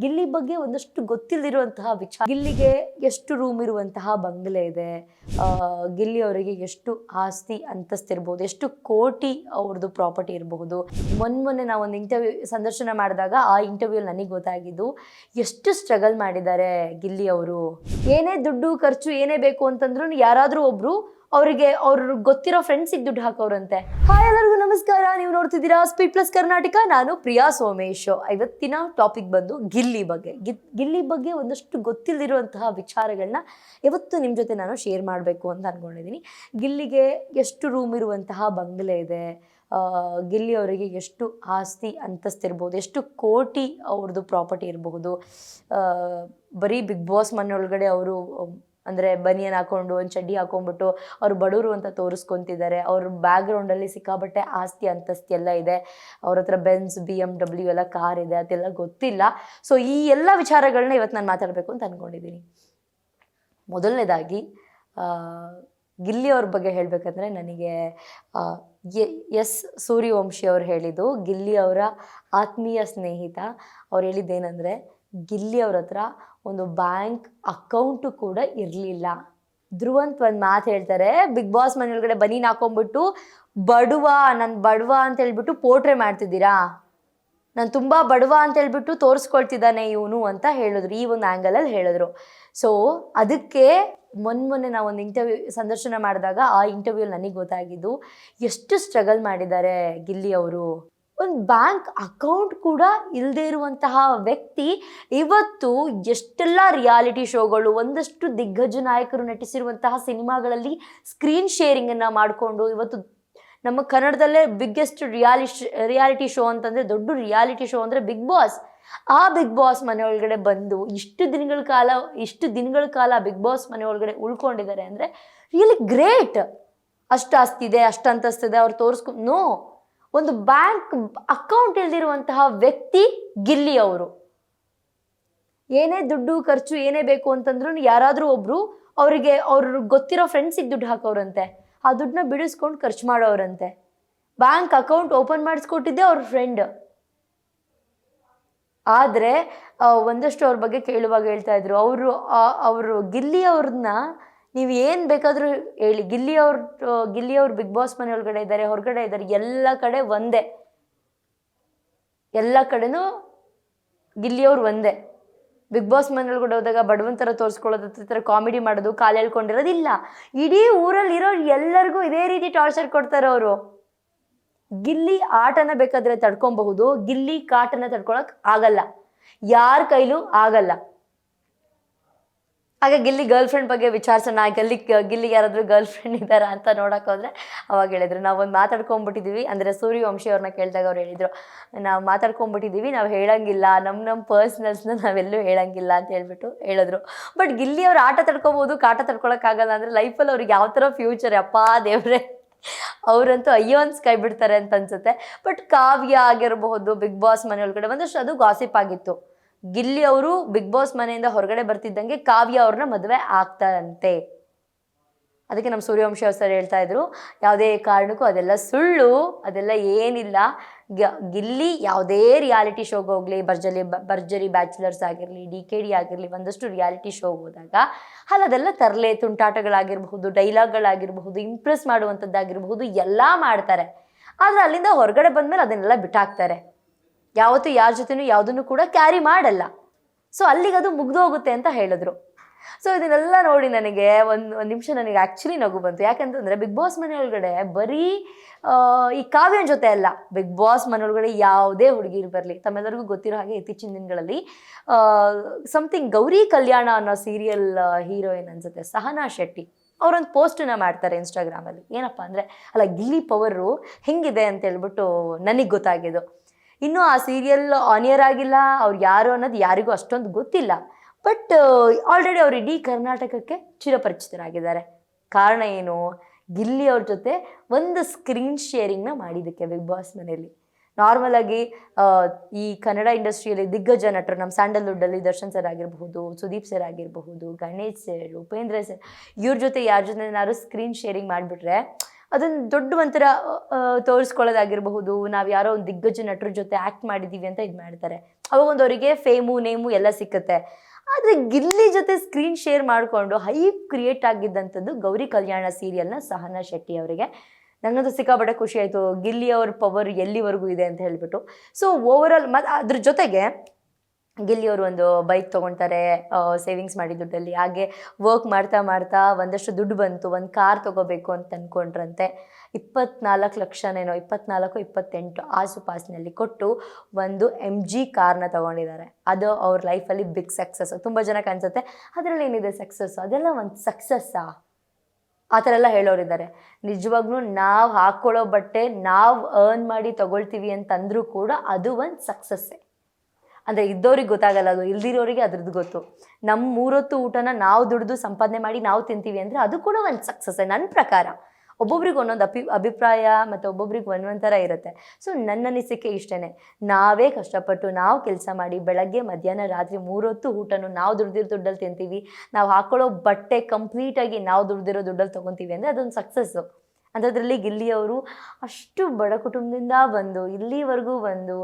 ಗಿಲ್ಲಿ ಬಗ್ಗೆ ಒಂದಷ್ಟು ಗೊತ್ತಿಲ್ಲದಿರುವಂತಹ ವಿಚಾರ. ಗಿಲ್ಲಿಗೆ ಎಷ್ಟು ರೂಮ್ ಇರುವಂತಹ ಬಂಗಲೆ ಇದೆ, ಗಿಲ್ಲಿ ಅವರಿಗೆ ಎಷ್ಟು ಆಸ್ತಿ ಅಂತಸ್ತಿರ್ಬೋದು, ಎಷ್ಟು ಕೋಟಿ ಅವ್ರದ್ದು ಪ್ರಾಪರ್ಟಿ ಇರಬಹುದು. ಮೊನ್ನೆ ನಾವು ಒಂದು ಸಂದರ್ಶನ ಮಾಡಿದಾಗ ಆ ಇಂಟರ್ವ್ಯೂ ನನಗೆ ಗೊತ್ತಾಗಿದ್ದು ಎಷ್ಟು ಸ್ಟ್ರಗಲ್ ಮಾಡಿದ್ದಾರೆ ಗಿಲ್ಲಿ ಅವರು. ಏನೇ ದುಡ್ಡು ಖರ್ಚು ಏನೇ ಬೇಕು ಅಂತಂದ್ರೂ ಯಾರಾದರೂ ಒಬ್ರು ಅವ್ರಿಗೆ ಗೊತ್ತಿರೋ ಫ್ರೆಂಡ್ಸಿಗೆ ದುಡ್ಡು ಹಾಕೋರಂತೆ. ಹಾಯ್ ಎಲ್ಲರಿಗೂ ನಮಸ್ಕಾರ, ನೀವು ನೋಡ್ತಿದ್ದೀರಾ ಸ್ಪೀಡ್ ಪ್ಲಸ್ ಕರ್ನಾಟಕ. ನಾನು ಪ್ರಿಯಾ ಸೋಮೇಶ್. ಇವತ್ತಿನ ಟಾಪಿಕ್ ಬಂದು ಗಿಲ್ಲಿ ಬಗ್ಗೆ. ಗಿಲ್ಲಿ ಬಗ್ಗೆ ಒಂದಷ್ಟು ಗೊತ್ತಿಲ್ಲದಿರುವಂತಹ ವಿಚಾರಗಳನ್ನ ಇವತ್ತು ನಿಮ್ಮ ಜೊತೆ ನಾನು ಶೇರ್ ಮಾಡಬೇಕು ಅಂತ ಅಂದ್ಕೊಂಡಿದ್ದೀನಿ. ಗಿಲ್ಲಿಗೆ ಎಷ್ಟು ರೂಮ್ ಇರುವಂತಹ ಬಂಗಲೆ ಇದೆ, ಗಿಲ್ಲಿ ಅವರಿಗೆ ಎಷ್ಟು ಆಸ್ತಿ ಅಂತಸ್ತಿರ್ಬೋದು, ಎಷ್ಟು ಕೋಟಿ ಅವ್ರದ್ದು ಪ್ರಾಪರ್ಟಿ ಇರಬಹುದು. ಬರೀ ಬಿಗ್ ಬಾಸ್ ಮನೆ ಒಳಗಡೆ ಅವರು ಅಂದರೆ ಬನಿಯನ್ ಹಾಕೊಂಡು ಒಂದು ಚಡ್ಡಿ ಹಾಕೊಂಡ್ಬಿಟ್ಟು ಅವ್ರು ಬಡವರು ಅಂತ ತೋರಿಸ್ಕೊತಿದ್ದಾರೆ. ಅವ್ರ ಬ್ಯಾಕ್ಗ್ರೌಂಡಲ್ಲಿ ಸಿಕ್ಕಾಬಟ್ಟೆ ಆಸ್ತಿ ಅಂತಸ್ತಿ ಎಲ್ಲ ಇದೆ. ಅವ್ರ ಹತ್ರ ಬೆನ್ಸ್ BMW ಎಲ್ಲ ಕಾರ್ ಇದೆ, ಅದೆಲ್ಲ ಗೊತ್ತಿಲ್ಲ. ಸೊ ಈ ಎಲ್ಲ ವಿಚಾರಗಳನ್ನ ಇವತ್ತು ನಾನು ಮಾತಾಡಬೇಕು ಅಂತ ಅಂದ್ಕೊಂಡಿದ್ದೀನಿ. ಮೊದಲನೇದಾಗಿ ಗಿಲ್ಲಿ ಅವ್ರ ಬಗ್ಗೆ ಹೇಳಬೇಕಂದ್ರೆ ನನಗೆ ಎಸ್ ಸೂರ್ಯವಂಶಿ ಅವ್ರು ಹೇಳಿದ್ದು, ಗಿಲ್ಲಿ ಅವರ ಆತ್ಮೀಯ ಸ್ನೇಹಿತ. ಅವ್ರು ಹೇಳಿದ್ದೇನೆಂದರೆ, ಗಿಲ್ಲಿ ಅವ್ರ ಹತ್ರ ಒಂದು ಬ್ಯಾಂಕ್ ಅಕೌಂಟು ಕೂಡ ಇರಲಿಲ್ಲ. ಧ್ರುವಂತ್ ಒಂದು ಮಾತು ಹೇಳ್ತಾರೆ, ಬಿಗ್ ಬಾಸ್ ಮನೆಯೊಳಗಡೆ ಬನೀನ್ ಹಾಕೊಂಡ್ಬಿಟ್ಟು ನಾನು ಬಡವ ಅಂತ ಹೇಳ್ಬಿಟ್ಟು ಪೋಟ್ರೆ ಮಾಡ್ತಿದ್ದೀರಾ, ನಾನು ತುಂಬ ಬಡವ ಅಂತ ಹೇಳ್ಬಿಟ್ಟು ತೋರಿಸ್ಕೊಳ್ತಿದ್ದಾನೆ ಇವನು ಅಂತ ಹೇಳಿದ್ರು. ಈ ಒಂದು ಆ್ಯಂಗಲಲ್ಲಿ ಹೇಳಿದ್ರು. ಸೊ ಅದಕ್ಕೆ ಮೊನ್ನೆ ನಾವು ಒಂದು ಸಂದರ್ಶನ ಮಾಡಿದಾಗ ಆ ಇಂಟರ್ವ್ಯೂ ನನಗೆ ಗೊತ್ತಾಗಿದ್ದು ಎಷ್ಟು ಸ್ಟ್ರಗಲ್ ಮಾಡಿದ್ದಾರೆ ಗಿಲ್ಲಿ ಅವರು. ಒಂದು ಬ್ಯಾಂಕ್ ಅಕೌಂಟ್ ಕೂಡ ಇಲ್ಲದೆ ಇರುವಂತಹ ವ್ಯಕ್ತಿ ಇವತ್ತು ಎಷ್ಟೆಲ್ಲ ರಿಯಾಲಿಟಿ ಶೋಗಳು, ಒಂದಷ್ಟು ದಿಗ್ಗಜ ನಾಯಕರು ನಟಿಸಿರುವಂತಹ ಸಿನಿಮಾಗಳಲ್ಲಿ ಸ್ಕ್ರೀನ್ ಶೇರಿಂಗನ್ನು ಮಾಡಿಕೊಂಡು ಇವತ್ತು ನಮ್ಮ ಕನ್ನಡದಲ್ಲೇ ಬಿಗ್ಗೆಸ್ಟ್ ರಿಯಾಲಿಟಿ ಶೋ ಅಂತಂದರೆ, ದೊಡ್ಡ ರಿಯಾಲಿಟಿ ಶೋ ಅಂದರೆ ಬಿಗ್ ಬಾಸ್. ಆ ಬಿಗ್ ಬಾಸ್ ಮನೆ ಒಳಗಡೆ ಬಂದು ಇಷ್ಟು ದಿನಗಳ ಕಾಲ ಬಿಗ್ ಬಾಸ್ ಮನೆ ಒಳಗಡೆ ಉಳ್ಕೊಂಡಿದ್ದಾರೆ ಅಂದರೆ ರಿಯಲಿ ಗ್ರೇಟ್. ಅಷ್ಟು ಆಸ್ತಿದೆ, ಅಷ್ಟು ಅಂತಸ್ತಿದೆ ಅವ್ರು ನೋ, ಒಂದು ಬ್ಯಾಂಕ್ ಅಕೌಂಟ್ ಇಲ್ದಿರುವಂತಹ ವ್ಯಕ್ತಿ ಗಿಲ್ಲಿ ಅವರು. ಏನೇ ದುಡ್ಡು ಖರ್ಚು ಏನೇ ಬೇಕು ಅಂತಂದ್ರೂ ಯಾರಾದರೂ ಒಬ್ರು ಅವ್ರಿಗೆ ಗೊತ್ತಿರೋ ಫ್ರೆಂಡ್ಸಿಗೆ ದುಡ್ಡು ಹಾಕೋರಂತೆ. ಆ ದುಡ್ಡನ್ನ ಬಿಡಿಸ್ಕೊಂಡು ಖರ್ಚು ಮಾಡೋರಂತೆ. ಬ್ಯಾಂಕ್ ಅಕೌಂಟ್ ಓಪನ್ ಮಾಡಿಸ್ಕೊಟ್ಟಿದ್ದೆ ಅವ್ರ ಫ್ರೆಂಡ್. ಆದರೆ ಒಂದಷ್ಟು ಅವ್ರ ಬಗ್ಗೆ ಕೇಳುವಾಗ ಹೇಳ್ತಾ ಇದ್ರು, ಅವರು ಗಿಲ್ಲಿ ಅವ್ರನ್ನ ನೀವು ಏನು ಬೇಕಾದರೂ ಹೇಳಿ, ಗಿಲ್ಲಿ ಅವ್ರು ಬಿಗ್ ಬಾಸ್ ಮನೆ ಒಳಗಡೆ ಇದ್ದಾರೆ, ಹೊರಗಡೆ ಇದ್ದಾರೆ, ಎಲ್ಲ ಕಡೆ ಒಂದೇ, ಎಲ್ಲ ಕಡೆನೂ ಗಿಲ್ಲಿಯವ್ರು ಒಂದೇ. ಬಿಗ್ ಬಾಸ್ ಮನೆ ಒಳಗಡೆ ಹೋದಾಗ ಬಡವಂತರ ತೋರಿಸ್ಕೊಳ್ಳೋದು, ಥರ ಕಾಮಿಡಿ ಮಾಡೋದು, ಕಾಲು ಹೇಳ್ಕೊಂಡಿರೋದಿಲ್ಲ. ಇಡೀ ಊರಲ್ಲಿರೋ ಎಲ್ಲರಿಗೂ ಇದೇ ರೀತಿ ಟಾರ್ಚರ್ ಕೊಡ್ತಾರೆ ಅವರು. ಗಿಲ್ಲಿ ಆಟನ ಬೇಕಾದರೆ ತಡ್ಕೊಬಹುದು, ಗಿಲ್ಲಿ ಕಾಟನ ತಡ್ಕೊಳಕ್ ಆಗಲ್ಲ, ಯಾರ ಕೈಲೂ ಆಗಲ್ಲ. ಹಾಗೆ ಗಿಲ್ಲಿ ಗರ್ಲ್ ಫ್ರೆಂಡ್ ಬಗ್ಗೆ ವಿಚಾರಿಸೋಣ. ಗಿಲ್ಲಿಗೆ ಯಾರಾದರೂ ಗರ್ಲ್ ಫ್ರೆಂಡ್ ಇದ್ದಾರಾ ಅಂತ ನೋಡೋಕೆ ಹೋದರೆ ಅವಾಗ ಹೇಳಿದ್ರು, ನಾವೊಂದು ಮಾತಾಡ್ಕೊಂಡ್ಬಿಟ್ಟಿದ್ದೀವಿ. ಅಂದರೆ ಸೂರ್ಯವಂಶಿ ಅವ್ರನ್ನ ಕೇಳಿದಾಗ ಅವ್ರು ಹೇಳಿದರು, ನಾವು ಮಾತಾಡ್ಕೊಂಡ್ಬಿಟ್ಟಿದ್ದೀವಿ, ನಾವು ಹೇಳಂಗಿಲ್ಲ, ನಮ್ಮ ಪರ್ಸ್ನಲ್ಸ್ನ ನಾವೆಲ್ಲೂ ಹೇಳಂಗಿಲ್ಲ ಅಂತ ಹೇಳ್ಬಿಟ್ಟು ಹೇಳಿದ್ರು. ಬಟ್ ಗಿಲ್ಲಿ ಅವ್ರು ಆಟ ತಡ್ಕೊಬೋದು, ಕಾಟ ತಡ್ಕೊಳಕ್ಕಾಗಲ್ಲ ಅಂದರೆ ಲೈಫಲ್ಲಿ ಅವ್ರಿಗೆ ಯಾವ ಥರ ಫ್ಯೂಚರ್, ಅಪ್ಪಾ ದೇವ್ರೆ, ಅವರಂತೂ ಅಯ್ಯೋ ಅನ್ಸ್ಕೈ ಬಿಡ್ತಾರೆ ಅಂತ ಅನ್ಸುತ್ತೆ. ಬಟ್ ಕಾವ್ಯ ಆಗಿರಬಹುದು ಬಿಗ್ ಬಾಸ್ ಮನೆ ಒಳಗಡೆ ಒಂದಷ್ಟು ಅದು ಗಾಸಿಪ್ ಆಗಿತ್ತು. ಗಿಲ್ಲಿ ಅವರು ಬಿಗ್ ಬಾಸ್ ಮನೆಯಿಂದ ಹೊರಗಡೆ ಬರ್ತಿದ್ದಂಗೆ ಕಾವ್ಯ ಅವ್ರನ್ನ ಮದುವೆ ಆಗ್ತಾರಂತೆ. ಅದಕ್ಕೆ ನಮ್ಮ ಸೂರ್ಯವಂಶಿ ಅವ್ರು ಸರ್ ಹೇಳ್ತಾ ಇದ್ರು, ಯಾವುದೇ ಕಾರಣಕ್ಕೂ ಅದೆಲ್ಲ ಸುಳ್ಳು, ಅದೆಲ್ಲ ಏನಿಲ್ಲ. ಗಿಲ್ಲಿ ಯಾವುದೇ ರಿಯಾಲಿಟಿ ಶೋಗೆ ಹೋಗಲಿ, ಭರ್ಜರಿ ಬ್ಯಾಚುಲರ್ಸ್ ಆಗಿರಲಿ, DKD ಆಗಿರಲಿ, ಒಂದಷ್ಟು ರಿಯಾಲಿಟಿ ಶೋಗೆ ಹೋದಾಗ ಅದೆಲ್ಲ ತರಲೆ ತುಂಟಾಟಗಳಾಗಿರಬಹುದು, ಡೈಲಾಗ್ಗಳಾಗಿರಬಹುದು, ಇಂಪ್ರೆಸ್ ಮಾಡುವಂಥದ್ದಾಗಿರಬಹುದು, ಎಲ್ಲ ಮಾಡ್ತಾರೆ. ಆದರೆ ಅಲ್ಲಿಂದ ಹೊರಗಡೆ ಬಂದಮೇಲೆ ಅದನ್ನೆಲ್ಲ ಬಿಟ್ಟಾಕ್ತಾರೆ. ಯಾವತ್ತೂ ಯಾರ ಜೊತೆನೂ ಯಾವುದನ್ನು ಕೂಡ ಕ್ಯಾರಿ ಮಾಡಲ್ಲ. ಸೊ ಅಲ್ಲಿಗೆ ಅದು ಮುಗ್ದೋಗುತ್ತೆ ಅಂತ ಹೇಳಿದ್ರು. ಸೊ ಇದನ್ನೆಲ್ಲ ನೋಡಿ ನನಗೆ ಒಂದು ನಿಮಿಷ ನನಗೆ ಆ್ಯಕ್ಚುಲಿ ನಗು ಬಂತು. ಯಾಕಂತಂದರೆ ಬಿಗ್ ಬಾಸ್ ಮನೆ ಒಳಗಡೆ ಬರೀ ಈ ಕಾವ್ಯನ ಜೊತೆ ಅಲ್ಲ, ಬಿಗ್ ಬಾಸ್ ಮನೆ ಒಳಗಡೆ ಯಾವುದೇ ಹುಡುಗಿರು ಬರಲಿ, ತಮ್ಮೆಲ್ಲರಿಗೂ ಗೊತ್ತಿರೋ ಹಾಗೆ ಇತ್ತೀಚಿನ ದಿನಗಳಲ್ಲಿ ಸಮಥಿಂಗ್ ಗೌರಿ ಕಲ್ಯಾಣ ಅನ್ನೋ ಸೀರಿಯಲ್ ಹೀರೋಯಿನ್ ಅನ್ಸುತ್ತೆ ಸಹನಾ ಶೆಟ್ಟಿ, ಅವರೊಂದು ಪೋಸ್ಟನ್ನ ಮಾಡ್ತಾರೆ ಇನ್ಸ್ಟಾಗ್ರಾಮಲ್ಲಿ. ಏನಪ್ಪ ಅಂದರೆ, ಅಲ್ಲ ಗಿಲ್ಲಿ ಪವರು ಹೆಂಗಿದೆ ಅಂತ ಹೇಳ್ಬಿಟ್ಟು ನನಗೆ ಗೊತ್ತಾಗಿದ್ದು. ಇನ್ನೂ ಆ ಸೀರಿಯಲ್ ಆನ್ ಏರ್ ಆಗಿಲ್ಲ, ಅವ್ರು ಯಾರು ಅನ್ನೋದು ಯಾರಿಗೂ ಅಷ್ಟೊಂದು ಗೊತ್ತಿಲ್ಲ. ಬಟ್ ಆಲ್ರೆಡಿ ಅವ್ರು ಇಡೀ ಕರ್ನಾಟಕಕ್ಕೆ ಚಿರಪರಿಚಿತರಾಗಿದ್ದಾರೆ. ಕಾರಣ ಏನು? ಗಿಲ್ಲಿ ಅವ್ರ ಜೊತೆ ಒಂದು ಸ್ಕ್ರೀನ್ ಶೇರಿಂಗ್ನ ಮಾಡಿದ್ದಕ್ಕೆ ಬಿಗ್ ಬಾಸ್ ಮನೆಯಲ್ಲಿ. ನಾರ್ಮಲ್ ಆಗಿ ಈ ಕನ್ನಡ ಇಂಡಸ್ಟ್ರಿಯಲ್ಲಿ ದಿಗ್ಗಜ ನಟರು, ನಮ್ಮ ಸ್ಯಾಂಡಲ್ವುಡ್ಡಲ್ಲಿ ದರ್ಶನ್ ಸರ್ ಆಗಿರಬಹುದು, ಸುದೀಪ್ ಸರ್ ಆಗಿರಬಹುದು, ಗಣೇಶ್ ಸರ್, ಉಪೇಂದ್ರ ಸರ್, ಇವ್ರ ಜೊತೆ ಯಾರ ಜೊತೆ ಏನಾದ್ರು ಸ್ಕ್ರೀನ್ ಶೇರಿಂಗ್ ಮಾಡಿಬಿಟ್ರೆ ಅದನ್ನು ದೊಡ್ಡ ಒಂಥರ ತೋರಿಸ್ಕೊಳ್ಳೋದಾಗಿರಬಹುದು, ನಾವು ಯಾರೋ ಒಂದು ದಿಗ್ಗಜ ನಟರ ಜೊತೆ ಆ್ಯಕ್ಟ್ ಮಾಡಿದ್ದೀವಿ ಅಂತ ಇದು ಮಾಡ್ತಾರೆ. ಅವಾಗೊಂದು ಅವರಿಗೆ ಫೇಮು ನೇಮು ಎಲ್ಲ ಸಿಕ್ಕುತ್ತೆ. ಆದರೆ ಗಿಲ್ಲಿ ಜೊತೆ ಸ್ಕ್ರೀನ್ ಶೇರ್ ಮಾಡಿಕೊಂಡು ಹೈಪ್ ಕ್ರಿಯೇಟ್ ಆಗಿದ್ದಂಥದ್ದು ಗೌರಿ ಕಲ್ಯಾಣ ಸೀರಿಯಲ್ನ ಸಹನಾ ಶೆಟ್ಟಿ ಅವರಿಗೆ. ನನಗಂತೂ ಸಿಕ್ಕಾಪಟ್ಟೆ ಖುಷಿ ಆಯಿತು, ಗಿಲ್ಲಿ ಅವ್ರ ಪವರ್ ಎಲ್ಲಿವರೆಗೂ ಇದೆ ಅಂತ ಹೇಳಿಬಿಟ್ಟು. ಸೊ ಓವರಾಲ್ ಮತ್ತು ಅದ್ರ ಜೊತೆಗೆ ಗಿಲ್ಲಿ ಅವರು ಒಂದು ಬೈಕ್ ತೊಗೊಳ್ತಾರೆ ಸೇವಿಂಗ್ಸ್ ಮಾಡಿ ದುಡ್ಡಲ್ಲಿ. ಹಾಗೆ ವರ್ಕ್ ಮಾಡ್ತಾ ಮಾಡ್ತಾ ಒಂದಷ್ಟು ದುಡ್ಡು ಬಂತು, ಒಂದು ಕಾರ್ ತೊಗೋಬೇಕು ಅಂತ ಅಂದ್ಕೊಂಡ್ರಂತೆ. 24 ಲಕ್ಷನೇನೋ, 24-28 ಆಸುಪಾಸಿನಲ್ಲಿ ಕೊಟ್ಟು ಒಂದು MG ಕಾರ್ನ ತೊಗೊಂಡಿದ್ದಾರೆ. ಅದು ಅವ್ರ ಲೈಫಲ್ಲಿ ಬಿಗ್ ಸಕ್ಸಸ್. ತುಂಬ ಜನಕ್ಕೆ ಅನ್ಸುತ್ತೆ ಅದರಲ್ಲಿ ಏನಿದೆ ಸಕ್ಸಸ್ಸು, ಅದೆಲ್ಲ ಒಂದು ಸಕ್ಸಸ್ಸಾ ಆ ಥರ ಎಲ್ಲ ಹೇಳೋರಿದ್ದಾರೆ. ನಿಜವಾಗ್ಲೂ ನಾವು ಹಾಕ್ಕೊಳ್ಳೋ ಬಟ್ಟೆ ನಾವು ಅರ್ನ್ ಮಾಡಿ ತೊಗೊಳ್ತೀವಿ ಅಂತಂದರೂ ಕೂಡ ಅದು ಒಂದು ಸಕ್ಸಸ್ಸೇ. ಅಂದರೆ ಇದ್ದವ್ರಿಗೆ ಗೊತ್ತಾಗಲ್ಲ, ಅದು ಇಲ್ದಿರೋರಿಗೆ ಅದ್ರದ್ದು ಗೊತ್ತು. ನಮ್ಮ 3 ಹೊತ್ತು ಊಟನ ನಾವು ದುಡಿದು ಸಂಪಾದನೆ ಮಾಡಿ ನಾವು ತಿಂತೀವಿ ಅಂದರೆ ಅದು ಕೂಡ ಒಂದು ಸಕ್ಸಸ್ಸೇ ನನ್ನ ಪ್ರಕಾರ. ಒಬ್ಬೊಬ್ರಿಗೆ ಒಂದೊಂದು ಅಭಿಪ್ರಾಯ ಮತ್ತು ಒಬ್ಬೊಬ್ರಿಗೆ ಒಂದೊಂದು ಥರ ಇರುತ್ತೆ. ಸೊ ನನ್ನ ಅನಿಸಿಕೆ ಇಷ್ಟೇ, ನಾವೇ ಕಷ್ಟಪಟ್ಟು ನಾವು ಕೆಲಸ ಮಾಡಿ ಬೆಳಗ್ಗೆ ಮಧ್ಯಾಹ್ನ ರಾತ್ರಿ 3 ಹೊತ್ತು ಊಟನೂ ನಾವು ದುಡ್ದಿರೋ ದುಡ್ಡಲ್ಲಿ ತಿಂತೀವಿ, ನಾವು ಹಾಕ್ಕೊಳ್ಳೋ ಬಟ್ಟೆ ಕಂಪ್ಲೀಟಾಗಿ ನಾವು ದುಡ್ದಿರೋ ದುಡ್ಡಲ್ಲಿ ತೊಗೊತೀವಿ ಅಂದರೆ ಅದೊಂದು ಸಕ್ಸಸ್ಸು. ಅಂಥದ್ರಲ್ಲಿ ಗಿಲ್ಲಿಯವರು ಅಷ್ಟು ಬಡ ಕುಟುಂಬದಿಂದ ಬಂದು ಇಲ್ಲಿವರೆಗೂ ಒಂದು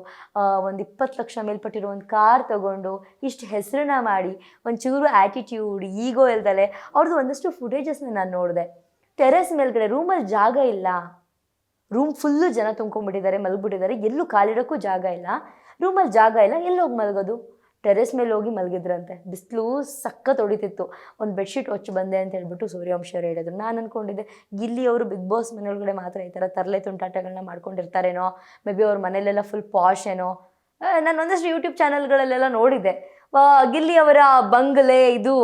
20 ಲಕ್ಷ ಮೇಲ್ಪಟ್ಟಿರೋ ಒಂದು ಕಾರ್ ತೊಗೊಂಡು ಇಷ್ಟು ಹೆಸರನ್ನ ಮಾಡಿ ಒಂಚೂರು ಆ್ಯಟಿಟ್ಯೂಡ್ ಈಗೋ ಇಲ್ದಲೆ ಅವ್ರದ್ದು ಒಂದಷ್ಟು ಫುಟೇಜಸ್ನ ನಾನು ನೋಡಿದೆ. ಟೆರೆಸ್ ಮೇಲ್ಗಡೆ ರೂಮಲ್ಲಿ ಜಾಗ ಇಲ್ಲ, ರೂಮ್ ಫುಲ್ಲು ಜನ ತುಂಬ್ಕೊಂಡ್ಬಿಟ್ಟಿದ್ದಾರೆ, ಮಲಗಿಬಿಟ್ಟಿದ್ದಾರೆ, ಎಲ್ಲೂ ಕಾಲಿಡೋಕ್ಕೂ ಜಾಗ ಇಲ್ಲ, ರೂಮಲ್ಲಿ ಜಾಗ ಇಲ್ಲ, ಎಲ್ಲಿ ಹೋಗಿ ಮಲಗೋದು? ಟೆರೆಸ್ ಮೇಲೆ ಹೋಗಿ ಮಲಗಿದ್ರಂತೆ. ಬಿಸಿಲು ಸಖತ್ ಹೊಡಿತಿತ್ತು. ಒಂದು ಬೆಡ್ಶೀಟ್ ಹೊಚ್ಚು ಬಂದೆ ಅಂತ ಹೇಳ್ಬಿಟ್ಟು ಸೂರ್ಯವಂಶಿ ಅವರು ಹೇಳಿದ್ರು. ನಾನು ಅಂದ್ಕೊಂಡಿದ್ದೆ ಗಿಲ್ಲಿ ಅವರು ಬಿಗ್ ಬಾಸ್ ಮನೆಯೊಳಗಡೆ ಮಾತ್ರ ಈ ಥರ ತರಲೆ ತುಂಟಾಟಗಳನ್ನ ಮಾಡ್ಕೊಂಡಿರ್ತಾರೇನೋ, ಮೇ ಬಿ ಅವ್ರ ಮನೇಲೆಲ್ಲ ಫುಲ್ ಪಾಶ್ ಏನೋ. ನಾನು ಒಂದಷ್ಟು ಯೂಟ್ಯೂಬ್ ಚಾನಲ್ಗಳಲ್ಲೆಲ್ಲ ನೋಡಿದ್ದೆ, ಗಿಲ್ಲಿ ಅವರ ಬಂಗಲೆ ಇದು,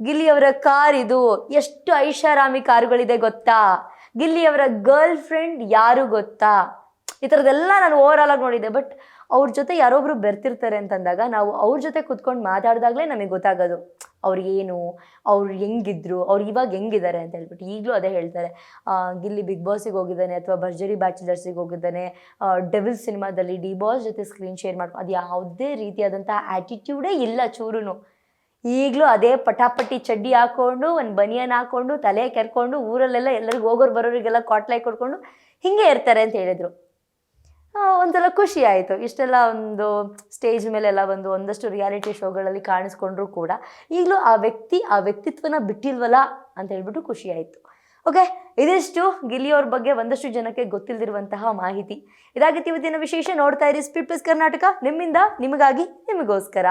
ಗಿಲ್ಲಿ ಅವರ ಕಾರ್ ಇದು, ಎಷ್ಟು ಐಷಾರಾಮಿ ಕಾರುಗಳಿದೆ ಗೊತ್ತಾ, ಗಿಲ್ಲಿ ಅವರ ಗರ್ಲ್ ಫ್ರೆಂಡ್ ಯಾರು ಗೊತ್ತಾ, ಈ ಥರದ್ದೆಲ್ಲ ನಾನು ಓವರಾಲ್ ಆಗಿ ನೋಡಿದ್ದೆ. ಬಟ್ ಅವ್ರ ಜೊತೆ ಯಾರೊಬ್ರು ಬೆರ್ತಿರ್ತಾರೆ ಅಂತಂದಾಗ ನಾವು ಅವ್ರ ಜೊತೆ ಕೂತ್ಕೊಂಡು ಮಾತಾಡಿದಾಗಲೇ ನಮಗೆ ಗೊತ್ತಾಗೋದು ಅವ್ರಿಗೇನು, ಅವ್ರು ಹೆಂಗಿದ್ರು, ಅವ್ರು ಇವಾಗ ಹೆಂಗಿದ್ದಾರೆ ಅಂತ ಹೇಳ್ಬಿಟ್ಟು. ಈಗಲೂ ಅದೇ ಹೇಳ್ತಾರೆ, ಗಿಲ್ಲಿ ಬಿಗ್ ಬಾಸಿಗೆ ಹೋಗಿದ್ದಾನೆ ಅಥವಾ ಭರ್ಜರಿ ಬ್ಯಾಚುಲರ್ಸಿಗೆ ಹೋಗಿದ್ದಾನೆ, ಡೆವಿಲ್ ಸಿನಿಮಾದಲ್ಲಿ ಡಿ ಬಾಸ್ ಜೊತೆ ಸ್ಕ್ರೀನ್ ಶೇರ್ ಮಾಡ್ಕೊಂಡು ಅದು ಯಾವುದೇ ರೀತಿಯಾದಂಥ ಆ್ಯಟಿಟ್ಯೂಡೇ ಇಲ್ಲ ಚೂರು. ಈಗಲೂ ಅದೇ ಪಟಾಪಟಿ ಚಡ್ಡಿ ಹಾಕ್ಕೊಂಡು ಒಂದು ಬನಿಯನ್ ಹಾಕ್ಕೊಂಡು ತಲೆ ಕೆರ್ಕೊಂಡು ಊರಲ್ಲೆಲ್ಲ ಎಲ್ಲರಿಗೂ ಹೋಗೋರು ಬರೋರಿಗೆಲ್ಲ ಕಾಟ್ಲೈ ಕೊಡ್ಕೊಂಡು ಹೀಗೆ ಇರ್ತಾರೆ ಅಂತ ಹೇಳಿದರು. ಒಂಥರ ಖುಷಿ ಆಯಿತು. ಇಷ್ಟೆಲ್ಲ ಒಂದು ಸ್ಟೇಜ್ ಮೇಲೆಲ್ಲ ಒಂದಷ್ಟು ರಿಯಾಲಿಟಿ ಶೋಗಳಲ್ಲಿ ಕಾಣಿಸ್ಕೊಂಡ್ರೂ ಕೂಡ ಈಗಲೂ ಆ ವ್ಯಕ್ತಿತ್ವನ ಬಿಟ್ಟಿಲ್ವಲ್ಲ ಅಂತ ಹೇಳ್ಬಿಟ್ಟು ಖುಷಿ ಆಯಿತು. ಓಕೆ, ಇದಿಷ್ಟು ಗಿಲ್ಲಿಯವ್ರ ಬಗ್ಗೆ ಒಂದಷ್ಟು ಜನಕ್ಕೆ ಗೊತ್ತಿಲ್ಲದಿರುವಂತಹ ಮಾಹಿತಿ. ಇದಾಗಿತ್ತು ಇವತ್ತಿನ ವಿಶೇಷ. ನೋಡ್ತಾ ಇರಿ ಸ್ಪೀಡ್ ಪ್ಲಸ್ ಕರ್ನಾಟಕ, ನಿಮ್ಮಿಂದ ನಿಮಗಾಗಿ ನಿಮಗೋಸ್ಕರ.